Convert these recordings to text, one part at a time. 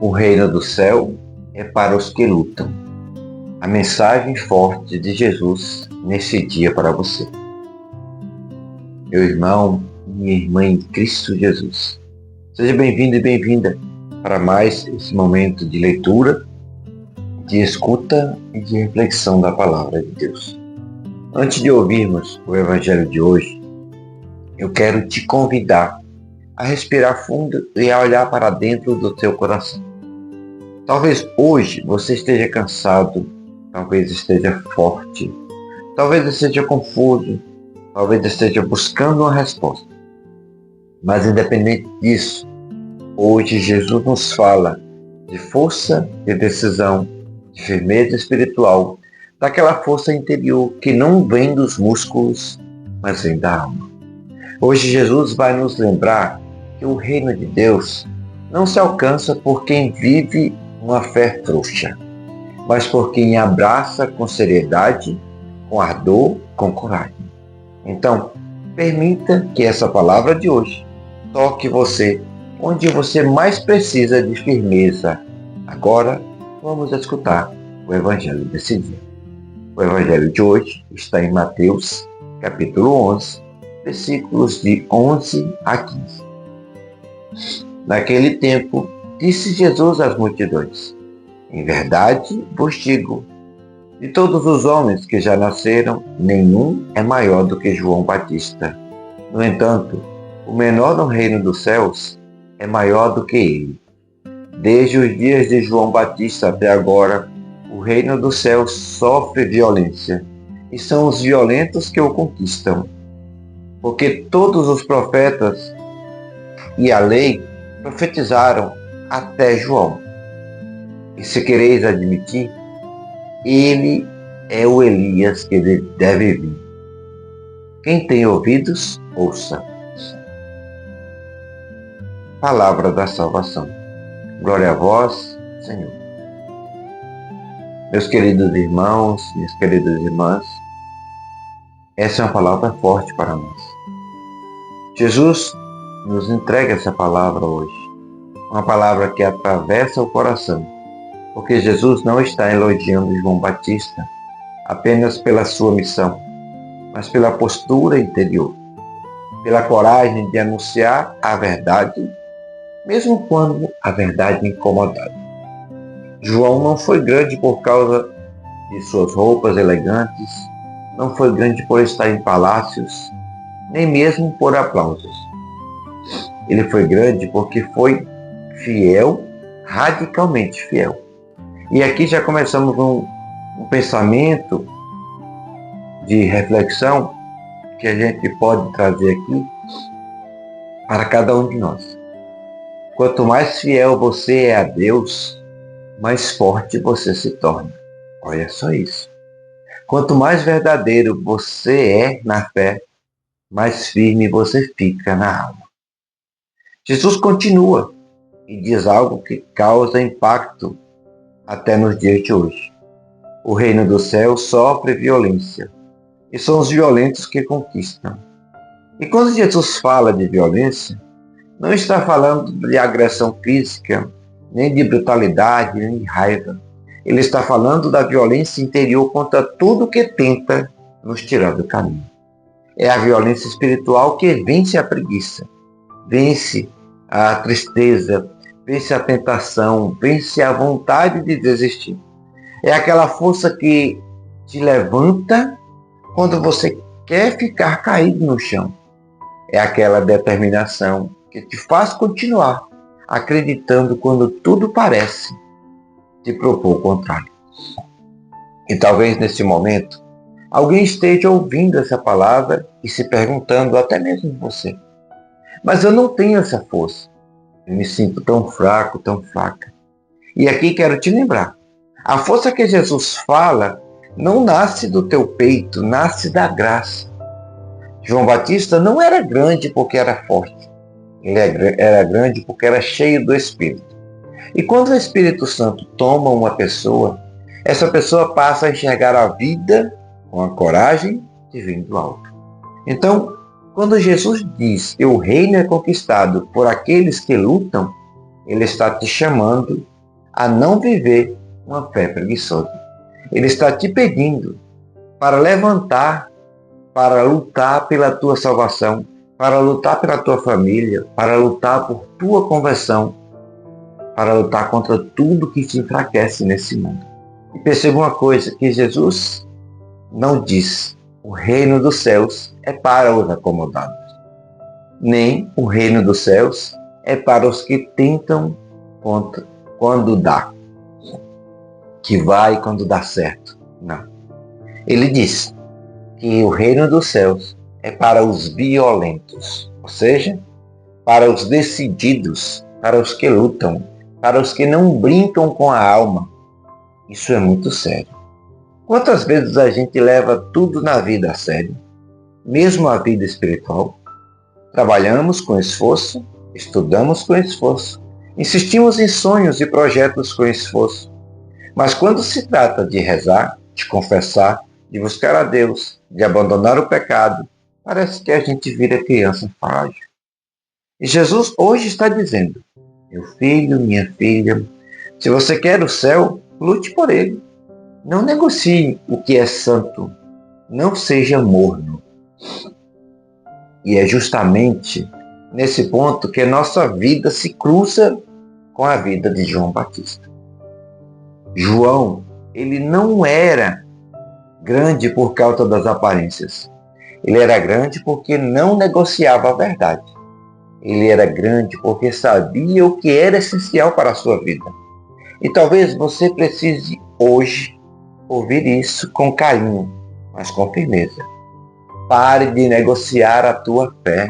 O reino do céu é para os que lutam. A mensagem forte de Jesus nesse dia para você. Meu irmão, minha irmã em Cristo Jesus. Seja bem-vindo e bem-vinda para mais esse momento de leitura, de escuta e de reflexão da palavra de Deus. Antes de ouvirmos o Evangelho de hoje, eu quero te convidar a respirar fundo e a olhar para dentro do teu coração. Talvez hoje você esteja cansado, talvez esteja forte, talvez esteja confuso, talvez esteja buscando uma resposta. Mas independente disso, hoje Jesus nos fala de força, de decisão, de firmeza espiritual, daquela força interior que não vem dos músculos, mas vem da alma. Hoje Jesus vai nos lembrar que o reino de Deus não se alcança por quem vive uma fé frouxa, mas por quem abraça com seriedade, com ardor, com coragem. Então, permita que essa palavra de hoje toque você onde você mais precisa de firmeza. Agora, vamos escutar o Evangelho desse dia. O Evangelho de hoje está em Mateus, capítulo 11, versículos de 11 a 15. Naquele tempo, disse Jesus às multidões: em verdade vos digo, de todos os homens que já nasceram, nenhum é maior do que João Batista. No entanto, o menor no reino dos céus é maior do que ele. Desde os dias de João Batista até agora, o reino dos céus sofre violência, e são os violentos que o conquistam. Porque todos os profetas e a lei profetizaram até João. E se quereis admitir, ele é o Elias que deve vir. Quem tem ouvidos, ouça. Palavra da salvação. Glória a vós, Senhor. Meus queridos irmãos, minhas queridas irmãs, essa é uma palavra forte para nós. Jesus nos entrega essa palavra hoje. Uma palavra que atravessa o coração, porque Jesus não está elogiando João Batista apenas pela sua missão, mas pela postura interior, pela coragem de anunciar a verdade, mesmo quando a verdade incomodava. João não foi grande por causa de suas roupas elegantes, não foi grande por estar em palácios, nem mesmo por aplausos. Ele foi grande porque foi fiel, radicalmente fiel. E aqui já começamos um pensamento de reflexão que a gente pode trazer aqui para cada um de nós. Quanto mais fiel você é a Deus, mais forte você se torna. Olha só isso. Quanto mais verdadeiro você é na fé, mais firme você fica na alma. Jesus continua e diz algo que causa impacto até nos dias de hoje. O reino do céu sofre violência, e são os violentos que conquistam. E quando Jesus fala de violência, não está falando de agressão física, nem de brutalidade, nem de raiva. Ele está falando da violência interior contra tudo que tenta nos tirar do caminho. É a violência espiritual que vence a preguiça, vence a tristeza, vence a tentação, vence a vontade de desistir. É aquela força que te levanta quando você quer ficar caído no chão. É aquela determinação que te faz continuar acreditando quando tudo parece te propor o contrário. E talvez nesse momento, alguém esteja ouvindo essa palavra e se perguntando, até mesmo você: mas eu não tenho essa força. Eu me sinto tão fraco, tão fraca. E aqui quero te lembrar. A força que Jesus fala não nasce do teu peito, nasce da graça. João Batista não era grande porque era forte. Ele era grande porque era cheio do Espírito. E quando o Espírito Santo toma uma pessoa, essa pessoa passa a enxergar a vida com a coragem de vir do alto. Então, quando Jesus diz que o reino é conquistado por aqueles que lutam, ele está te chamando a não viver uma fé preguiçosa. Ele está te pedindo para levantar, para lutar pela tua salvação, para lutar pela tua família, para lutar por tua conversão, para lutar contra tudo que te enfraquece nesse mundo. E perceba uma coisa, que Jesus não diz: o reino dos céus é para os acomodados. Nem o reino dos céus é para os que tentam quando dá. Que vai quando dá certo. Não. Ele diz que o reino dos céus é para os violentos. Ou seja, para os decididos, para os que lutam, para os que não brincam com a alma. Isso é muito sério. Quantas vezes a gente leva tudo na vida a sério? Mesmo a vida espiritual? Trabalhamos com esforço, estudamos com esforço, insistimos em sonhos e projetos com esforço. Mas quando se trata de rezar, de confessar, de buscar a Deus, de abandonar o pecado, parece que a gente vira criança frágil. E Jesus hoje está dizendo: meu filho, minha filha, se você quer o céu, lute por ele. Não negocie o que é santo. Não seja morno. E é justamente nesse ponto que a nossa vida se cruza com a vida de João Batista. João, ele não era grande por causa das aparências. Ele era grande porque não negociava a verdade. Ele era grande porque sabia o que era essencial para a sua vida. E talvez você precise hoje ouvir isso com carinho, mas com firmeza. Pare de negociar a tua fé.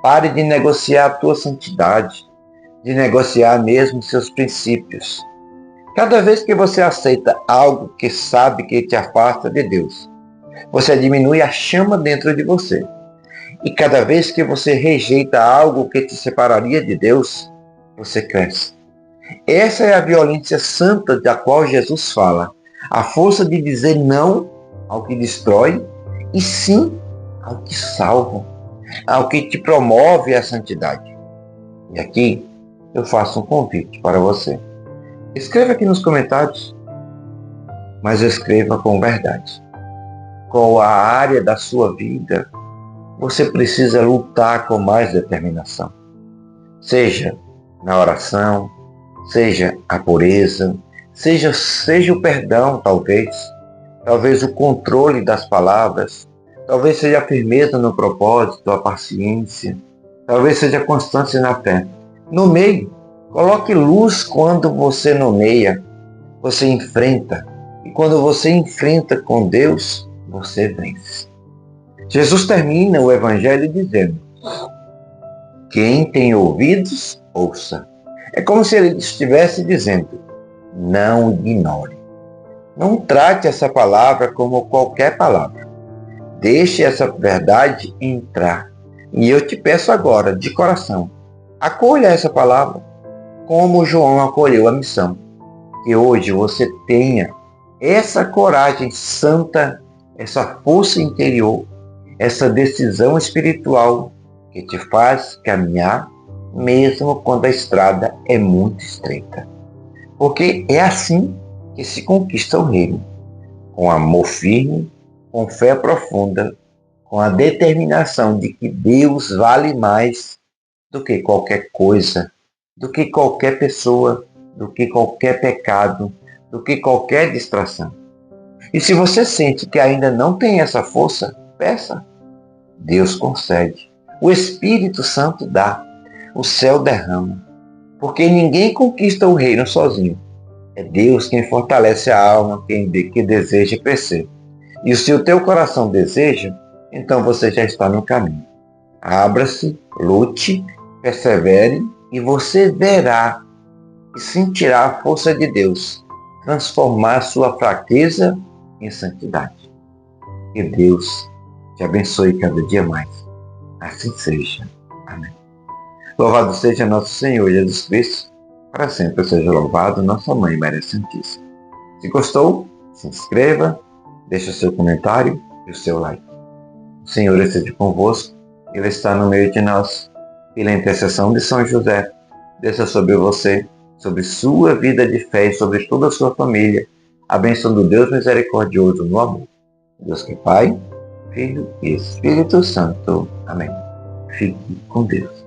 Pare de negociar a tua santidade, de negociar mesmo seus princípios. Cada vez que você aceita algo que sabe que te afasta de Deus, você diminui a chama dentro de você. E cada vez que você rejeita algo que te separaria de Deus, você cresce. Essa é a violência santa da qual Jesus fala. A força de dizer não ao que destrói e sim ao que salva, ao que te promove a santidade. E aqui eu faço um convite para você. Escreva aqui nos comentários, mas escreva com verdade. Qual a área da sua vida você precisa lutar com mais determinação? Seja na oração, seja a pureza, seja o perdão, talvez o controle das palavras, talvez seja a firmeza no propósito, a paciência, talvez seja a constância na fé. Nomeie, coloque luz quando você nomeia, você enfrenta. E quando você enfrenta com Deus, você vence. Jesus termina o Evangelho dizendo: quem tem ouvidos, ouça. É como se ele estivesse dizendo: não ignore. Não trate essa palavra como qualquer palavra. Deixe essa verdade entrar. E eu te peço agora, de coração, acolha essa palavra como João acolheu a missão. Que hoje você tenha essa coragem santa, essa força interior, essa decisão espiritual que te faz caminhar mesmo quando a estrada é muito estreita. Porque é assim que se conquista o reino. Com amor firme, com fé profunda, com a determinação de que Deus vale mais do que qualquer coisa, do que qualquer pessoa, do que qualquer pecado, do que qualquer distração. E se você sente que ainda não tem essa força, peça. Deus concede. O Espírito Santo dá. O céu derrama. Porque ninguém conquista o reino sozinho. É Deus quem fortalece a alma, que deseja crescer. E se o teu coração deseja, então você já está no caminho. Abra-se, lute, persevere e você verá e sentirá a força de Deus transformar sua fraqueza em santidade. Que Deus te abençoe cada dia mais. Assim seja. Amém. Louvado seja nosso Senhor Jesus Cristo. Para sempre seja louvado nossa Mãe Maria Santíssima. Se gostou, se inscreva, deixe o seu comentário e o seu like. O Senhor esteja convosco. Ele está no meio de nós. Pela intercessão de São José, desça sobre você sobre sua vida de fé e sobre toda a sua família, a bênção do Deus misericordioso no amor. Deus que é Pai, Filho e Espírito Santo. Amém. Fique com Deus.